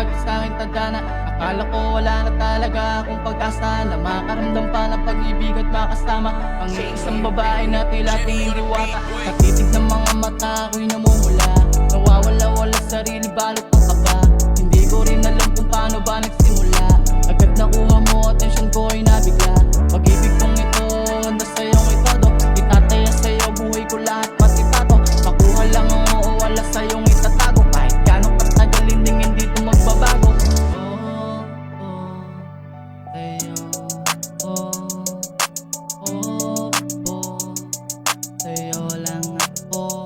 lagi sa'kin tadhana. Akala ko wala na talaga akong pag-asa na makaramdam pa ng pag-ibig at makasama ang isang babae na tila tinihiwata. Sa titig ng mga mata ako'y namumula, nawawala-wala sarili balot ng kaba. Hindi ko rin alam kung paano ba nagsimula, agad nakuha mo atensyon ko ay nabigla. Pag-ibig kong ito, handa sa'yong itodo, itataya sa'yo buhay ko lahat pati tato. Makuha lang ang oo, wala sa'yong itatago, kahit gano'ng katagal hindi ito magbabago. Sa'yo lang ako.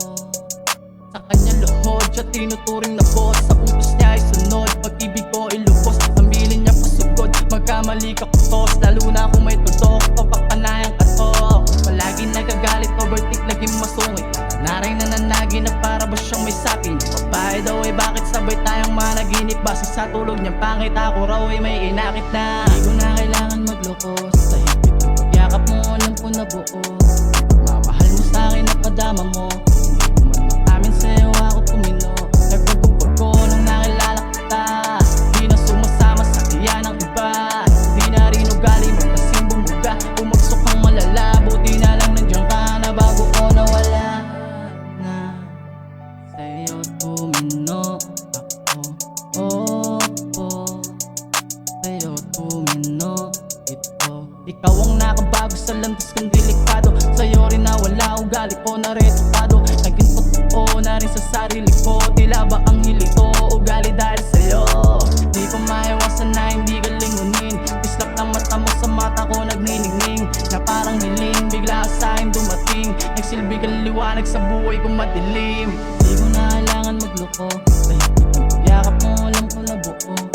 Sa kanya luhod siya tinuturing na boss, sa utos niya ay sunod, pag-ibig ko ilubos, ang bilin niya pasugod. Magkamali ka kutos, lalo na kung may tutok, topak panayang katok. Palagi nagagalit, overtake, naging masungit, naray na nanagi na para ba siyang may sapin. Babae daw ay bakit sabay tayong managinip, base sa tulog niyang pangit, ako raw ay may inakit na. Di ko na kailangan magloko, sa higpit ng pagyakap mo alam ko na buo. Mamahal mo sa'kin at padama mo, hindi ko man makamin sa'yo ako tumino. Nagpagubag ko nung nakilala kita, di na sumasama sa kaya ng iba. Di na rin ugali mo kasing bumuga, bumagsak kang malala, buti na lang nandiyan ka na bago ko nawala na. Sa'yo tumino ako, sa'yo tumino ito. Ikaw ang nakabago sa landas kong delikado, sa'yo rin nawala ugali ko na retupado. Naging totoo na rin sa sarili ko, tila ba ang hili ko ugali dahil sa'yo. Di ko maiwasan na hindi ka lingunin, islap ng mata mo sa mata ko nagniningning, na parang hiling bigla ka sa'kin dumating, nagsilbi kang liwanag sa buhay kong madilim. Di ko na kailangan magloko, sa higpit ng pagyakap mo alam ko na buo.